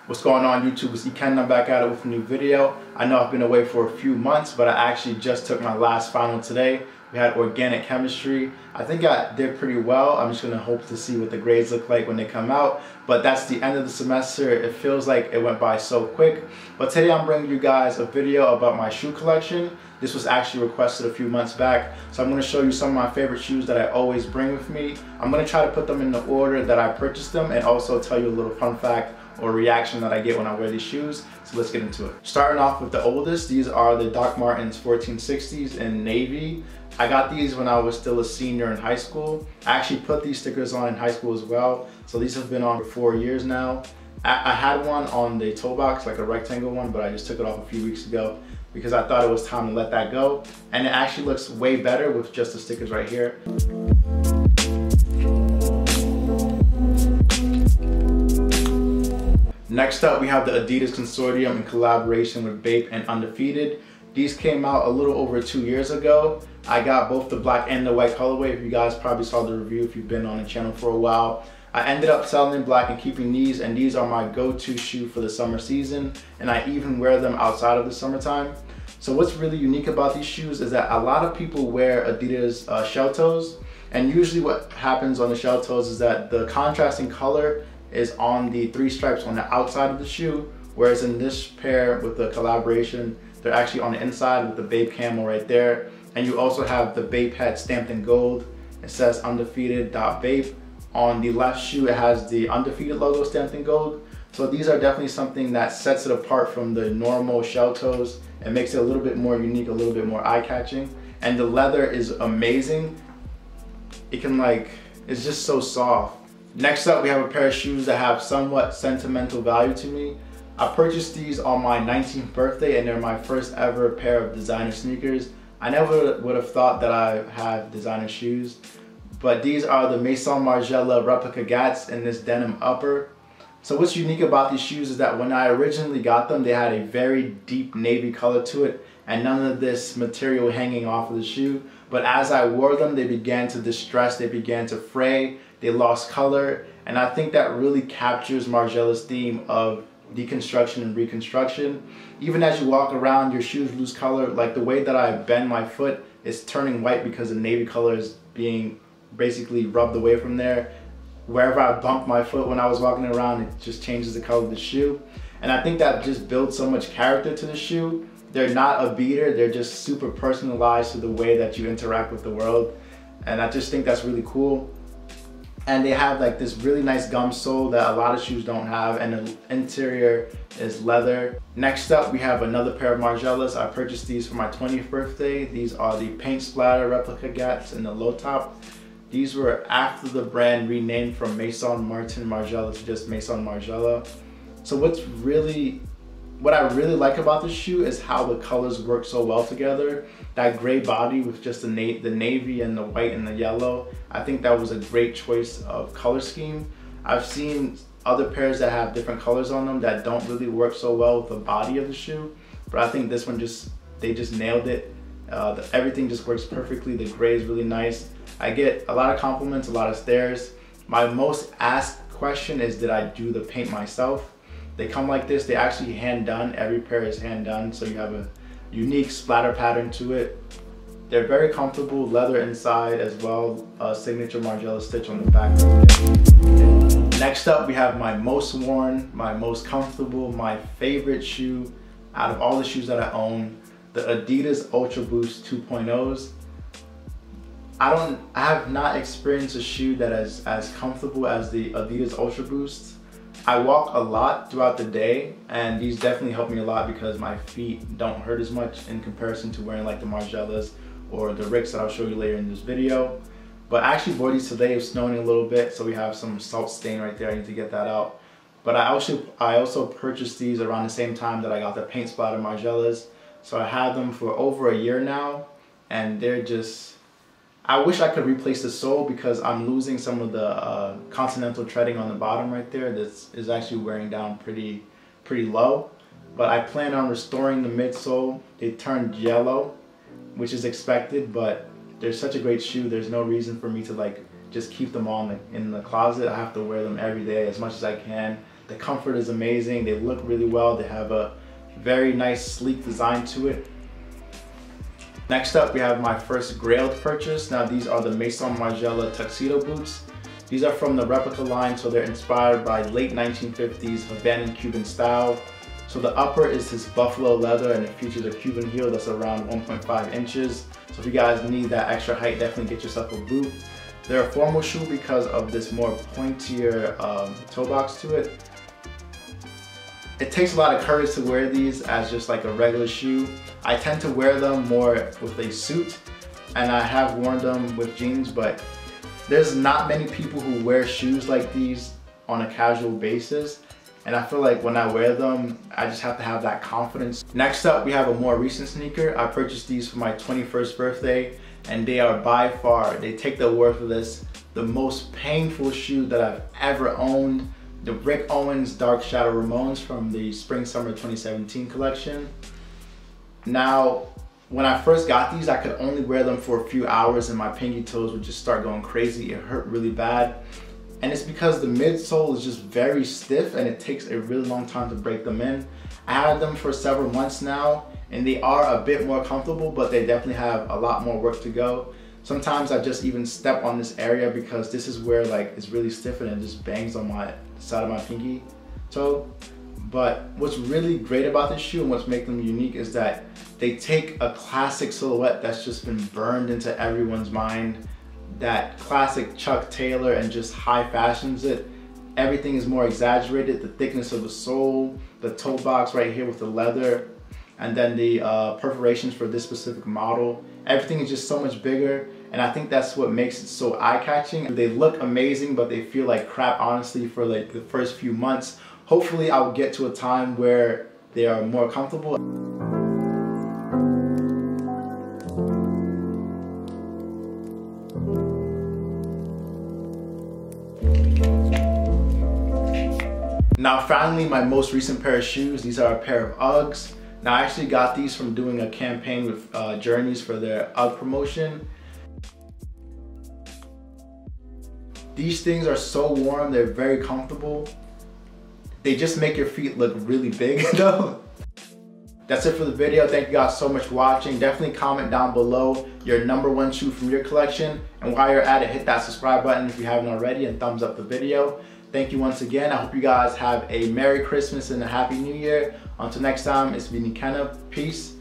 What's going on YouTube? It's Ken. I'm back at it with a new video. I know I've been away for a few months, but I actually just took my last final today. We had organic chemistry. I think I did pretty well. I'm just gonna hope to see what the grades look like when they come out. But that's the end of the semester. It feels like it went by so quick. But today I'm bringing you guys a video about my shoe collection. This was actually requested a few months back. So I'm gonna show you some of my favorite shoes that I always bring with me. I'm gonna try to put them in the order that I purchased them and also tell you a little fun fact or reaction that I get when I wear these shoes. So let's get into it. Starting off with the oldest, these are the Doc Martens 1460s in navy. I got these when I was still a senior in high school. I actually put these stickers on in high school as well. So these have been on for 4 years now. I had one on the toe box, like a rectangle one, but I just took it off a few weeks ago because I thought it was time to let that go. And it actually looks way better with just the stickers right here. Next up, we have the Adidas Consortium in collaboration with Bape and Undefeated. These came out a little over 2 years ago. I got both the black and the white colorway. If you guys probably saw the review, if you've been on the channel for a while. I ended up selling in black and keeping these, and these are my go-to shoe for the summer season, and I even wear them outside of the summertime. So what's really unique about these shoes is that a lot of people wear Adidas shell toes, and usually what happens on the shell toes is that the contrasting color is on the 3 stripes on the outside of the shoe, whereas in this pair with the collaboration, they're actually on the inside with the Bape camel right there. And you also have the Bape head stamped in gold. It says undefeated.bape. On the left shoe, it has the Undefeated logo stamped in gold. So these are definitely something that sets it apart from the normal shell toes and makes it a little bit more unique, a little bit more eye-catching. And the leather is amazing. It can it's just so soft. Next up, we have a pair of shoes that have somewhat sentimental value to me. I purchased these on my 19th birthday and they're my first ever pair of designer sneakers. I never would have thought that I have designer shoes, but these are the Maison Margiela replica GATs in this denim upper. So what's unique about these shoes is that when I originally got them, they had a very deep navy color to it and none of this material hanging off of the shoe. But as I wore them, they began to distress, they began to fray, they lost color, and I think that really captures Margiela's theme of deconstruction and reconstruction. Even as you walk around, your shoes lose color. Like the way that I bend my foot is turning white because the navy color is being basically rubbed away from there. Wherever I bump my foot when I was walking around, it just changes the color of the shoe. And I think that just builds so much character to the shoe. They're not a beater, they're just super personalized to the way that you interact with the world. And I just think that's really cool. And they have like this really nice gum sole that a lot of shoes don't have, and the interior is leather. Next up, we have another pair of Margielas. I purchased these for my 20th birthday. These are the paint splatter replica GATs in the low top. These were after the brand renamed from Maison Margiela to just Maison Margiela. So what I really like about this shoe is how the colors work so well together. That gray body with just the navy and the white and the yellow. I think that was a great choice of color scheme. I've seen other pairs that have different colors on them that don't really work so well with the body of the shoe. But I think this one they just nailed it. Everything just works perfectly. The gray is really nice. I get a lot of compliments, a lot of stares. My most asked question is, did I do the paint myself? They come like this, they actually hand done. Every pair is hand done, so you have a unique splatter pattern to it. They're very comfortable, leather inside as well, a signature Margiela stitch on the back. Next up, we have my most worn, my most comfortable, my favorite shoe out of all the shoes that I own, the Adidas Ultra Boost 2.0s. I have not experienced a shoe that is as comfortable as the Adidas Ultra Boost. I walk a lot throughout the day, and these definitely help me a lot because my feet don't hurt as much in comparison to wearing like the Margielas or the Ricks that I'll show you later in this video. But I actually wore these today. It's snowing a little bit, so we have some salt stain right there. I need to get that out. But I also purchased these around the same time that I got the paint splatter Margielas. So I have them for over a year now, and they're just, I wish I could replace the sole because I'm losing some of the continental treading on the bottom right there. This is actually wearing down pretty low. But I plan on restoring the midsole. They turned yellow, which is expected, but they're such a great shoe. There's no reason for me to just keep them on in the closet. I have to wear them every day as much as I can. The comfort is amazing. They look really well. They have a very nice sleek design to it. Next up, we have my first grailed purchase. Now these are the Maison Margiela tuxedo boots. These are from the replica line, so they're inspired by late 1950s Havana Cuban style. So the upper is this buffalo leather and it features a Cuban heel that's around 1.5 inches. So if you guys need that extra height, definitely get yourself a boot. They're a formal shoe because of this more pointier toe box to it. It takes a lot of courage to wear these as just like a regular shoe. I tend to wear them more with a suit, and I have worn them with jeans, but there's not many people who wear shoes like these on a casual basis. And I feel like when I wear them, I just have to have that confidence. Next up, we have a more recent sneaker. I purchased these for my 21st birthday, and they are by far, they take the word for this, the most painful shoe that I've ever owned. The Rick Owens Dark Shadow Ramones from the Spring Summer 2017 collection. Now, when I first got these, I could only wear them for a few hours and my pinky toes would just start going crazy. It hurt really bad. And it's because the midsole is just very stiff and it takes a really long time to break them in. I had them for several months now and they are a bit more comfortable, but they definitely have a lot more work to go. Sometimes I just even step on this area because this is where like it's really stiff and it just bangs on my side of my pinky toe. But what's really great about this shoe and what's making them unique is that they take a classic silhouette that's just been burned into everyone's mind, that classic Chuck Taylor, and just high fashions it. Everything is more exaggerated, the thickness of the sole, the toe box right here with the leather, and then the perforations for this specific model. Everything is just so much bigger, and I think that's what makes it so eye-catching. They look amazing, but they feel like crap, honestly, for like the first few months. Hopefully I'll get to a time where they are more comfortable. Now finally, my most recent pair of shoes. These are a pair of Uggs. Now I actually got these from doing a campaign with Journeys for their Ugg promotion. These things are so warm, they're very comfortable. They just make your feet look really big though. That's it for the video. Thank you guys so much for watching. Definitely comment down below your #1 shoe from your collection. And while you're at it, hit that subscribe button if you haven't already and thumbs up the video. Thank you once again. I hope you guys have a Merry Christmas and a Happy New Year. Until next time, it's been Kenna. Peace.